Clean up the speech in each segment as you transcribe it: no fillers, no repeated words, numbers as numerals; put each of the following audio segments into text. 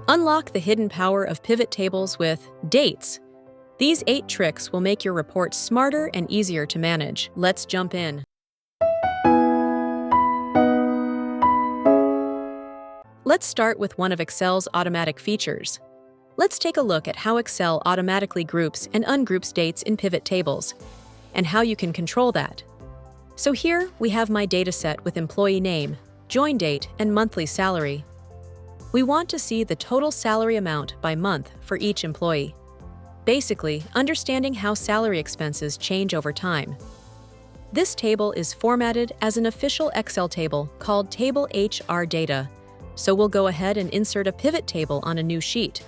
Unlock the hidden power of pivot tables with dates. These 8 tricks will make your report smarter and easier to manage. Let's jump in. Let's start with one of Excel's automatic features. Let's take a look at how Excel automatically groups and ungroups dates in pivot tables, and how you can control that. So here we have my dataset with employee name, join date, and monthly salary. We want to see the total salary amount by month for each employee. Basically, understanding how salary expenses change over time. This table is formatted as an official Excel table called Table HR Data, so we'll go ahead and insert a pivot table on a new sheet.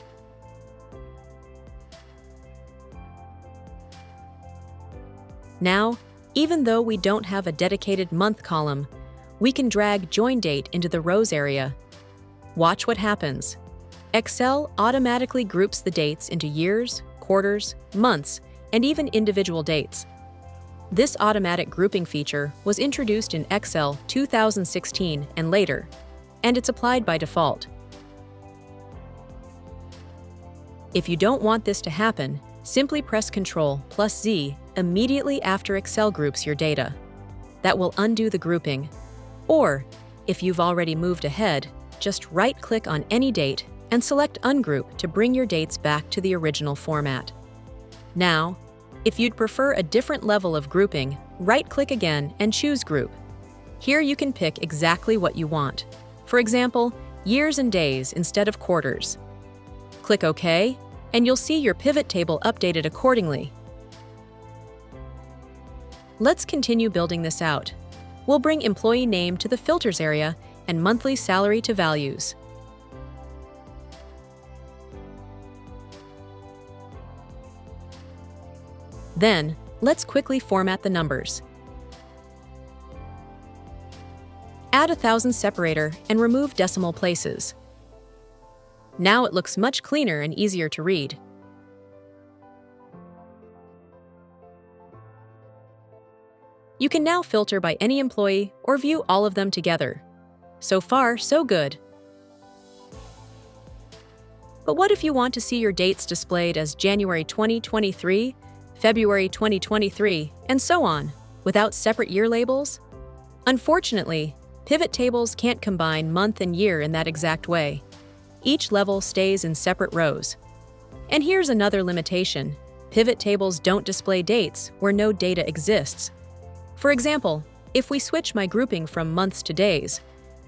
Now, even though we don't have a dedicated month column, we can drag join date into the rows area. Watch what happens. Excel automatically groups the dates into years, quarters, months, and even individual dates. This automatic grouping feature was introduced in Excel 2016 and later, and it's applied by default. If you don't want this to happen, simply press Ctrl+Z immediately after Excel groups your data. That will undo the grouping. Or, if you've already moved ahead, just right-click on any date and select Ungroup to bring your dates back to the original format. Now, if you'd prefer a different level of grouping, right-click again and choose Group. Here you can pick exactly what you want. For example, years and days instead of quarters. Click OK, and you'll see your pivot table updated accordingly. Let's continue building this out. We'll bring employee name to the filters area and monthly salary to values. Then, let's quickly format the numbers. Add a 1000 separator and remove decimal places. Now it looks much cleaner and easier to read. You can now filter by any employee or view all of them together. So far, so good. But what if you want to see your dates displayed as January 2023, February 2023, and so on, without separate year labels? Unfortunately, pivot tables can't combine month and year in that exact way. Each level stays in separate rows. And here's another limitation. Pivot tables don't display dates where no data exists. For example, if we switch my grouping from months to days,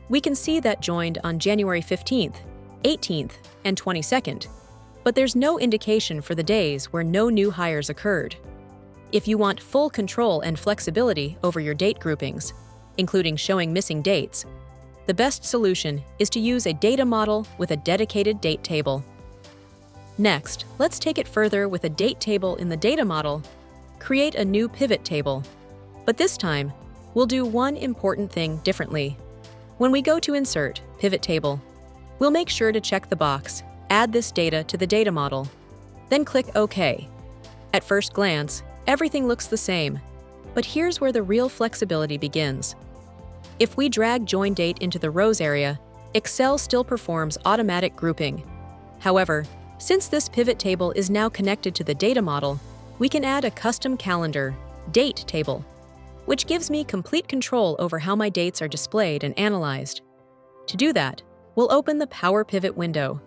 we can see that joined on January 15th, 18th, and 22nd, but there's no indication for the days where no new hires occurred. If you want full control and flexibility over your date groupings, including showing missing dates, the best solution is to use a data model with a dedicated date table. Next, let's take it further with a date table in the data model. Create a new pivot table. But this time, we'll do one important thing differently. When we go to Insert, Pivot Table, we'll make sure to check the box, Add this data to the data model. Then click OK. At first glance, everything looks the same, but here's where the real flexibility begins. If we drag Join Date into the Rows area, Excel still performs automatic grouping. However, since this pivot table is now connected to the data model, we can add a custom calendar, Date table, which gives me complete control over how my dates are displayed and analyzed. To do that, we'll open the Power Pivot window.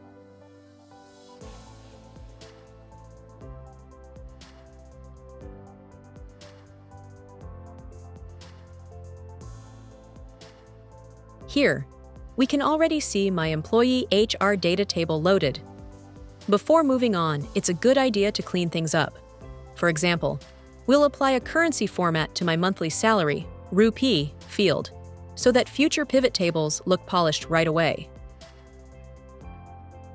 Here, we can already see my employee HR data table loaded. Before moving on, it's a good idea to clean things up. For example, we'll apply a currency format to my monthly salary, Rupee, field, so that future pivot tables look polished right away.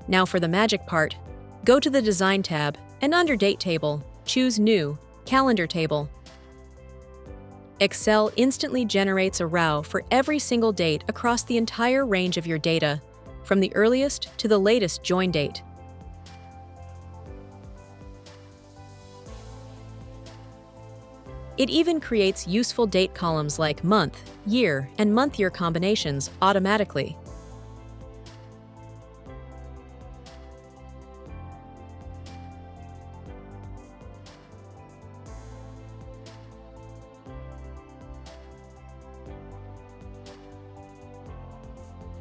Now for the magic part, go to the Design tab and under Date Table, choose New, Calendar Table. Excel instantly generates a row for every single date across the entire range of your data, from the earliest to the latest join date. It even creates useful date columns like month, year, and month-year combinations automatically.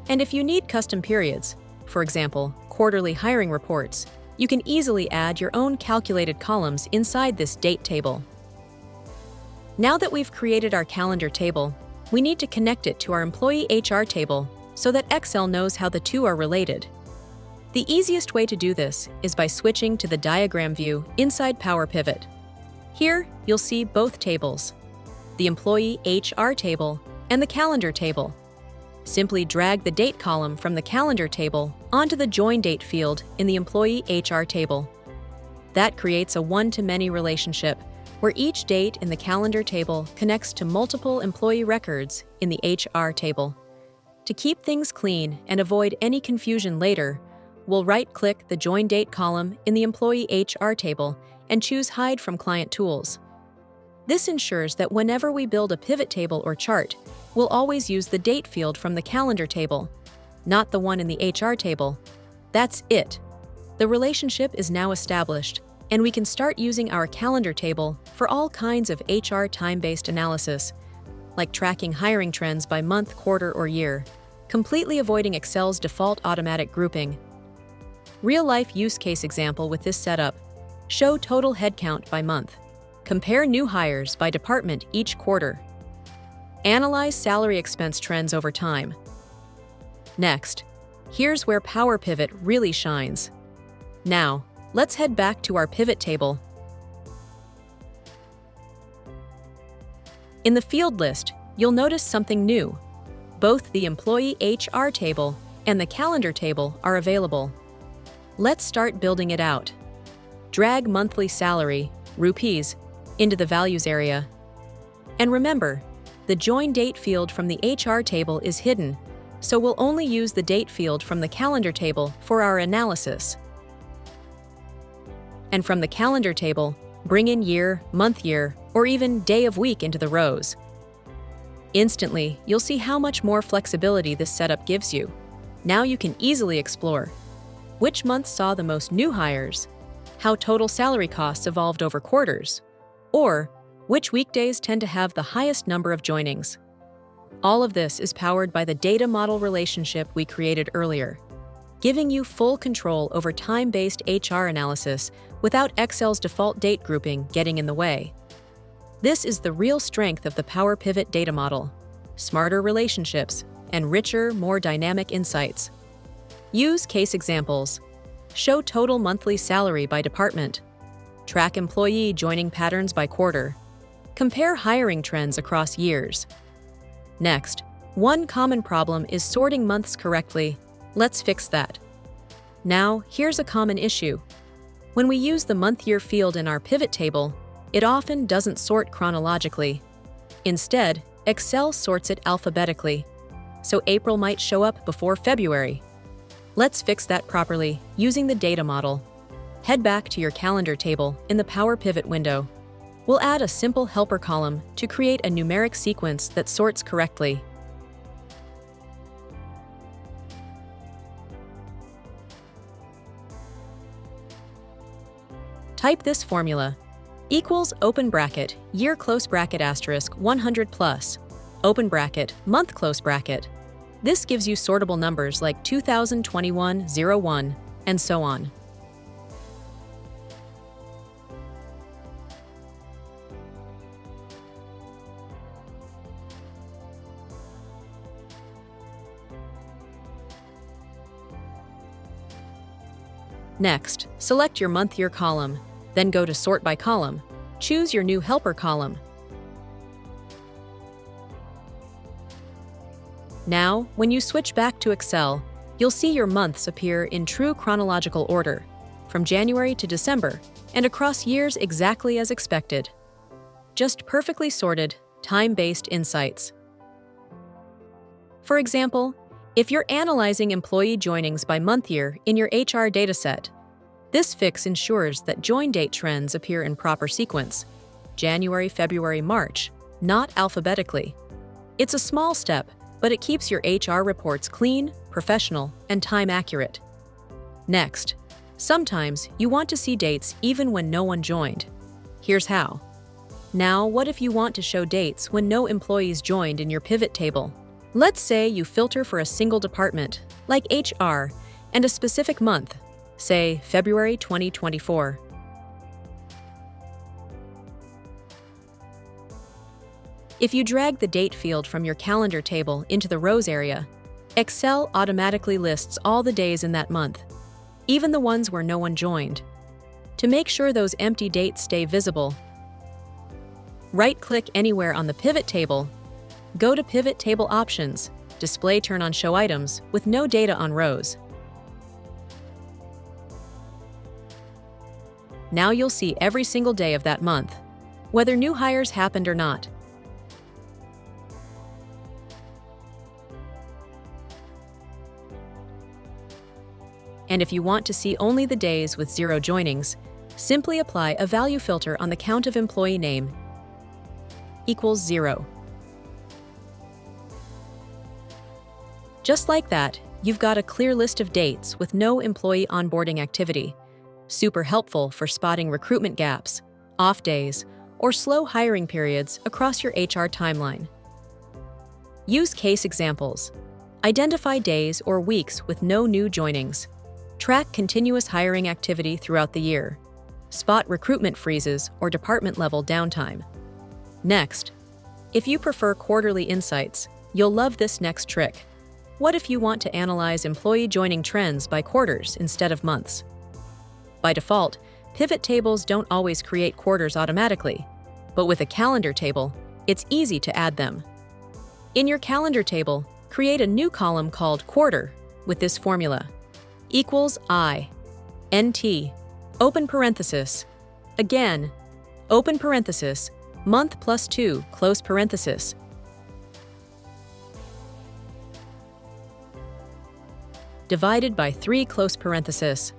And if you need custom periods, for example, quarterly hiring reports, you can easily add your own calculated columns inside this date table. Now that we've created our calendar table, we need to connect it to our employee HR table so that Excel knows how the two are related. The easiest way to do this is by switching to the diagram view inside Power Pivot. Here, you'll see both tables, the employee HR table and the calendar table. Simply drag the date column from the calendar table onto the Join Date field in the employee HR table. That creates a one-to-many relationship where each date in the calendar table connects to multiple employee records in the HR table. To keep things clean and avoid any confusion later, we'll right-click the Join Date column in the employee HR table and choose Hide from Client Tools. This ensures that whenever we build a pivot table or chart, we'll always use the date field from the calendar table, not the one in the HR table. That's it. The relationship is now established, and we can start using our calendar table for all kinds of HR time-based analysis, like tracking hiring trends by month, quarter, or year, completely avoiding Excel's default automatic grouping. Real-life use case example with this setup: show total headcount by month. Compare new hires by department each quarter. Analyze salary expense trends over time. Next, here's where Power Pivot really shines. Now, let's head back to our pivot table. In the field list, you'll notice something new. Both the employee HR table and the calendar table are available. Let's start building it out. Drag monthly salary, rupees, into the values area. And remember, the Join Date field from the HR table is hidden, so we'll only use the date field from the calendar table for our analysis. And from the calendar table, bring in year, month year, or even day of week into the rows. Instantly, you'll see how much more flexibility this setup gives you. Now you can easily explore which month saw the most new hires, how total salary costs evolved over quarters, or which weekdays tend to have the highest number of joinings. All of this is powered by the data model relationship we created earlier, giving you full control over time-based HR analysis without Excel's default date grouping getting in the way. This is the real strength of the Power Pivot data model: smarter relationships and richer, more dynamic insights. Use case examples. Show total monthly salary by department. Track employee joining patterns by quarter. Compare hiring trends across years. Next, one common problem is sorting months correctly. Let's fix that. Now, here's a common issue. When we use the month-year field in our pivot table, it often doesn't sort chronologically. Instead, Excel sorts it alphabetically, so April might show up before February. Let's fix that properly using the data model. Head back to your calendar table in the Power Pivot window. We'll add a simple helper column to create a numeric sequence that sorts correctly. Type this formula: equals open bracket, year close bracket asterisk 100 plus, open bracket, month close bracket. This gives you sortable numbers like 2021-01, and so on. Next, select your month-year column, then go to Sort by Column. Choose your new helper column. Now, when you switch back to Excel, you'll see your months appear in true chronological order, from January to December, and across years exactly as expected. Just perfectly sorted, time-based insights. For example, if you're analyzing employee joinings by month year in your HR dataset, this fix ensures that join date trends appear in proper sequence: January, February, March, not alphabetically. It's a small step, but it keeps your HR reports clean, professional, and time accurate. Next, sometimes you want to see dates even when no one joined. Here's how. Now, what if you want to show dates when no employees joined in your pivot table? Let's say you filter for a single department, like HR, and a specific month, say February 2024. If you drag the date field from your calendar table into the rows area, Excel automatically lists all the days in that month, even the ones where no one joined. To make sure those empty dates stay visible, right-click anywhere on the pivot table, go to Pivot Table Options, Display Turn on Show Items with no data on rows. Now you'll see every single day of that month, whether new hires happened or not. And if you want to see only the days with 0 joinings, simply apply a value filter on the count of employee name equals 0. Just like that, you've got a clear list of dates with no employee onboarding activity. Super helpful for spotting recruitment gaps, off days, or slow hiring periods across your HR timeline. Use case examples. Identify days or weeks with no new joinings. Track continuous hiring activity throughout the year. Spot recruitment freezes or department-level downtime. Next, if you prefer quarterly insights, you'll love this next trick. What if you want to analyze employee joining trends by quarters instead of months? By default, pivot tables don't always create quarters automatically, but with a calendar table, it's easy to add them. In your calendar table, create a new column called Quarter with this formula: equals I, NT, open parenthesis, again, open parenthesis, month plus 2, close parenthesis. Divided by 3, close parenthesis.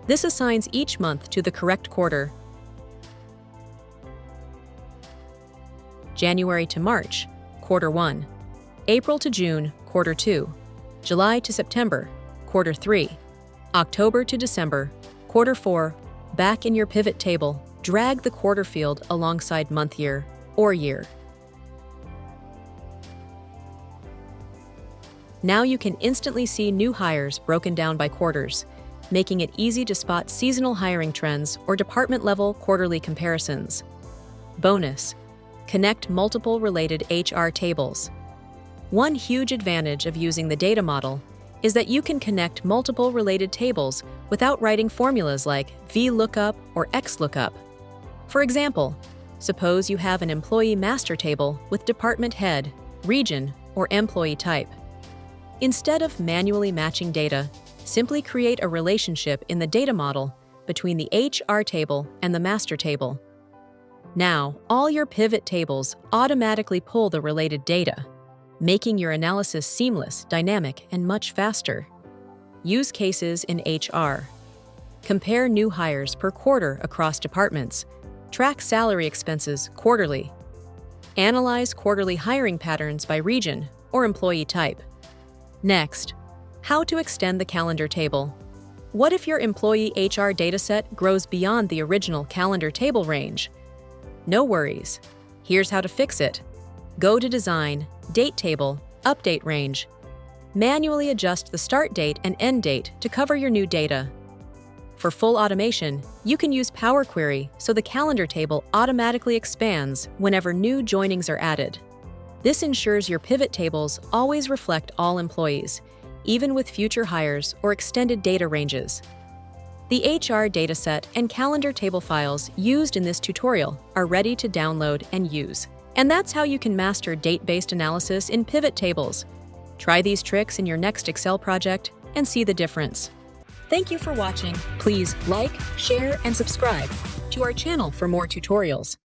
This assigns each month to the correct quarter. January to March, quarter 1. April to June, quarter 2. July to September, quarter 3. October to December, quarter 4. Back in your pivot table, drag the quarter field alongside month year or year. Now you can instantly see new hires broken down by quarters, making it easy to spot seasonal hiring trends or department-level quarterly comparisons. Bonus: connect multiple related HR tables. One huge advantage of using the data model is that you can connect multiple related tables without writing formulas like VLOOKUP or XLOOKUP. For example, suppose you have an employee master table with department head, region, or employee type. Instead of manually matching data, simply create a relationship in the data model between the HR table and the master table. Now, all your pivot tables automatically pull the related data, making your analysis seamless, dynamic, and much faster. Use cases in HR. Compare new hires per quarter across departments. Track salary expenses quarterly. Analyze quarterly hiring patterns by region or employee type. Next, how to extend the calendar table. What if your employee HR dataset grows beyond the original calendar table range? No worries. Here's how to fix it. Go to Design, Date Table, Update Range. Manually adjust the start date and end date to cover your new data. For full automation, you can use Power Query so the calendar table automatically expands whenever new joinings are added. This ensures your pivot tables always reflect all employees, even with future hires or extended data ranges. The HR dataset and calendar table files used in this tutorial are ready to download and use. And that's how you can master date-based analysis in pivot tables. Try these tricks in your next Excel project and see the difference. Thank you for watching. Please like, share, and subscribe to our channel for more tutorials.